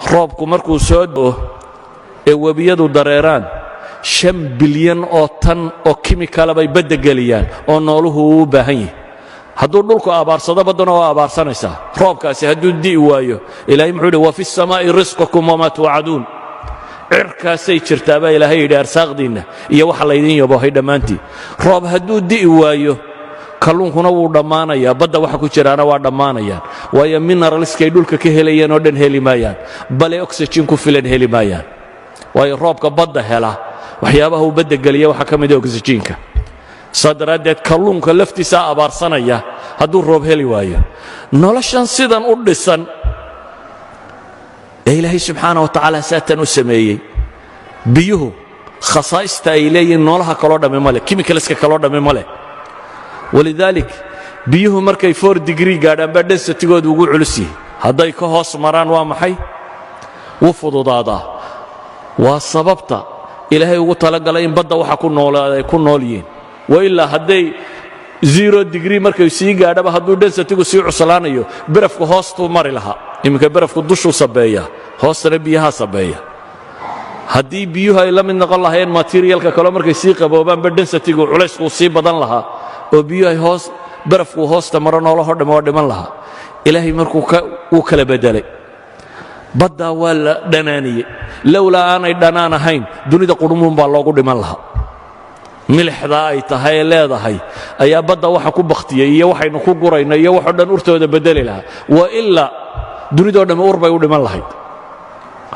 roobku markuu soo da'o ee webiyadu dareeraan 5 bilyan oo tan oo kimikala bay badda geliyaan oo nooluhu u baahan yahay hadduu dhulku abaarsado baddana waa abaarsanaysaa roobkaasi hadduu di'i waayo ilaahay muxuu yidhi wa fi الsamaa'i risqukum wamaa tuucaduun cirkaasay jirtaa baa ilaahay yidhi arsaaqdiinna iyo waxa laydin yabohay dhammaantii roob hadduu di'i waayo kalluunkuna wuu dhammaanayaa badda waxa ku jiraana waa dhammaanayaan waayo mineralskay dhulka ka helayeen oo dhan heli maayaan bale oxygen ku filan heli maayaan waayo roobka badda hela waxyaabaha uu badda geliya waxaa ka mid ah oxygenka saa daraaddeed kalluunka laftiisaa abaarsanaya hadduu roob heli waayo noloshan sidan u dhisan ee ilaahay subxaana wa tacaala saatan u sameeyey biyuhu khasaa'ista ay leeyihiin noolaha kaloo dhamme ma leh kimikaliska kaloo dhamme ma leh walidaalik biyuhu markay 4 degree gaadhaan baa densitigoodu ugu culus yihi hadday ka hoos maraan waa maxay wuu fududaadaa waa sababta ilaahay ugu talagalay in badda waxa ku noolaaday ay ku nool yihiin wailaa hadday 0 degree markay sii gaadhaba hadduu densitigu sii cuslaanayo barafku hoostuu mari lahaa iminka barafku dushuu sabeeya hoostana biyaha sabeeya haddii biyuhu ay la mid noqon lahaayeen materialka kale markay sii qaboobaanba densitigu culayskuu sii badan lahaa oo biyuhu ay barafku hoosta maro noolahoo dhamme waa dhiman lahaa ilaahay markuu wuu kala bedelay baddaa waa la dhanaaniyey lowlaa aanay dhanaan ahayn dunida qudhumuun baa loogu dhiman lahaa milixdaa ay tahay ee leedahay ayaa badda waxa ku bakhtiyey iyo waxaynu ku gurayno iyo waxoo dhan urtooda bedeli lahaa wa ilaa dunidoo dhamme ur bay u dhiman lahayd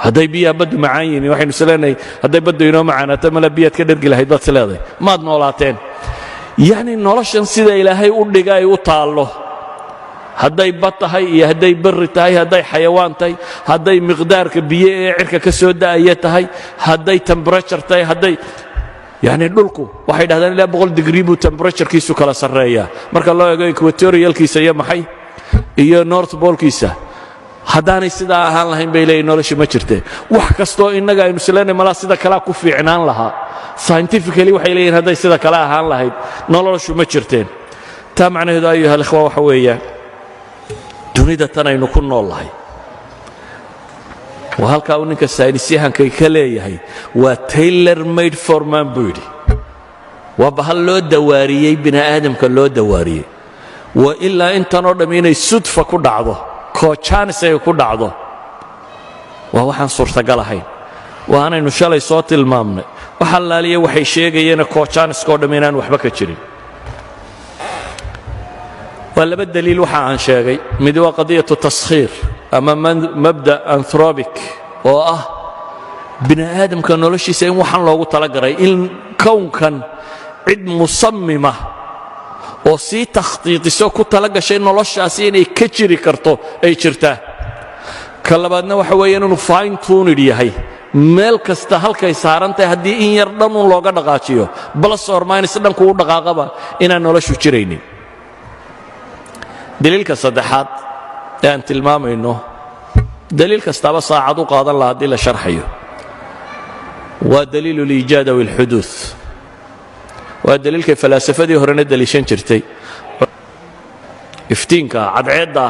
hadday biyaha baddu macaan yihiin waxaynu isleenahay hadday baddu inoo macaanaato mala biyaad ka dhergi lahayd baad isleedahay maad noolaateen yacni noloshan sida ilaahay u dhiga ay u taallo hadday bad tahay iyo hadday barri tahay hadday xayawaan tahay hadday miqdaarka biyo ee cirka ka soo da'aya tahay hadday temperature tahay hadday yacni dhulku waxay dhahdaan ilaa 100 degree buu temperaturekiisu kala sarreeyaa marka loo eego equatorialkiisa iyo maxay iyo north polkiisa haddaanay sidaa ahaan lahayn bay leeyihin noloshu ma jirteen wax kastoo innaga aynu isleenay malaa sida kalea ku fiicnaan lahaa scientifically waxay leeyihin hadday sida kale ahaan lahayd noloshu ma jirteen taa macnaheedu ayuha alikhwa waxa weeyaan dunida tan aynu ku nool lahay waa halkaa uu ninka saynisyahankay ka leeyahay waa tailor made for man buu yidhi waa bahal loo dawaariyey bini aadamka loo dawaariyey waa ilaa intanoo dhamm inay sudfa ku dhacdo koojanis ay ku dhacdo waa waxaan suurtagal ahayn waa anaynu shalay soo tilmaamnay waxa laaliya waxay sheegayeena koojaniskoo dhamm inaan waxba ka jirin waa laba daliil waxa aan sheegay mid waa qadiyatu taskhiir ama mabda anthropic oo ah bini aadamka noloshiisa in waxaan loogu talagalay in kownkan cid musammima oo sii takhtiitiso ku talagashay noloshaasi inay ka jiri karto ay jirtaa ka labaadna waxa weeyaan inuu fine tuned yahay meel kasta halkay saaran tahay haddii in yar dhanun looga dhaqaajiyo plus or minus dhanku u dhaqaaqaba inaan noloshu jiraynin daliilka saddexaad ee aan tilmaamayno daliil kastaaba saacad u qaadan laha haddii la sharxayo waa daliilu liijaad aw ilxuduud waa daliilkay falaasafadii horena daliishan jirtay iftiinka cadceedda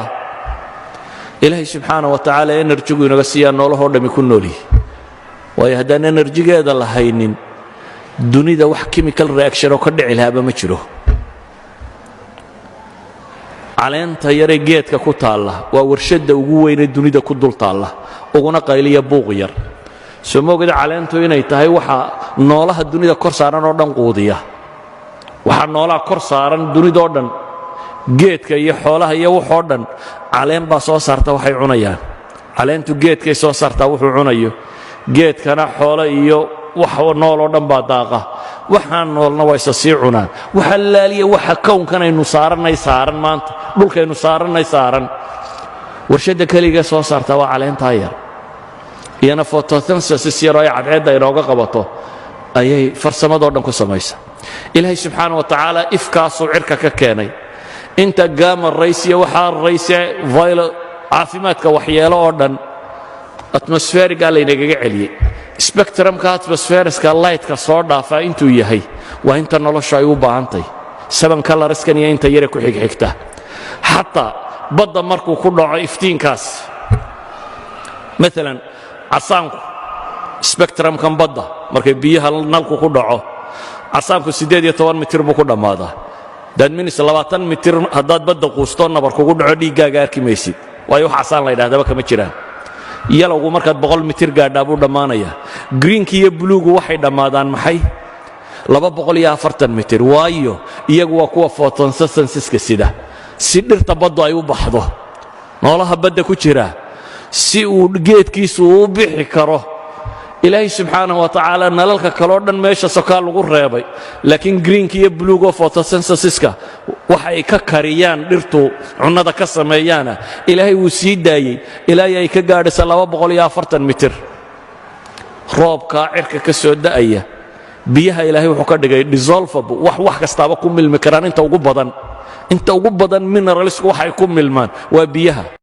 ilaahay subxaana wa tacaala enerjigu inaga siiyaa noolahoo dhammi ku noolyihi waayo haddaan enerjigeeda lahaynin dunida wax chemical reaction oo ka dhici lahaaba ma jiro caleenta yaree geedka ku taalla waa warshadda ugu weynee dunida ku dul taalla uguna qayliya buuq yar soo moogida caleentu inay tahay waxa noolaha dunida kor saaran oo dhan quudiya waxa noolaha kor saaran dunidoo dhan geedka iyo xoolaha iyo waxoo dhan caleen baa soo saarta waxay cunayaan caleentu geedkay soo saartaa wuxuu cunayo geedkana xoolo iyo wax nooloo dhan baa daaqa waxaan noolna waa isa sii cunaan waxa laaliya waxa kownkan aynu saarannay saaran maanta dhulkaynu saarannay saaran warshadda keliga soo saartaa waa caleentaa yar iyana photosynthesis yar oo ay cadceedda inooga qabato ayay farsamadoo dhan ku samaysa ilaahay subxaana wa tacaala ifkaasuu cirka ka keenay inta gamma rays iyo waxaa rayse violet caafimaadka waxyeelo oo dhan atmosferiga laynagaga celiyey spectrumka atmosferiska lightka soo dhaafaa intuu yahay waa inta noloshu ay u baahantahy 7 colorskan iyo inta yare ku xigxigta xataa badda markuu ku dhaco iftiinkaas maalan casaanku spectrumkan badda markay biyaha nalku ku dhaco casaanku 18 mitir buu ku dhammaadaa daadminis 20 mitir haddaad badda quustoo nabar kugu dhaco dhiiggaaga arki maysid waayo wax casaan la yidhahdaba kama jiraan yalowgu markaad 100 mitir gaadhaa buu dhammaanayaa greenki iyo buluugu waxay dhammaadaan maxay 240 mitir waayo iyagu waa kuwa photosynthesiska sida si dhirta baddu ay u baxdo noolaha badda ku jira si uu geedkiisu u bixi karo ilaahay subxaanahu wa tacaala nalalka kaloo dhan meesha sokaa lagu reebay laakiin greenka iyo buluuga photosynthesiska waxa ay ka kariyaan dhirtu cunnada ka sameeyaana ilaahay wuu sii daayey ilaahay ay ka gaadhaysa 240 mitir roobka cirka ka soo da'aya biyaha ilaahay wuxuu ka dhigay dissolvable wax kastaaba ku milmi karaan inta ugu badan mineralsku waxay ku milmaan waa biyaha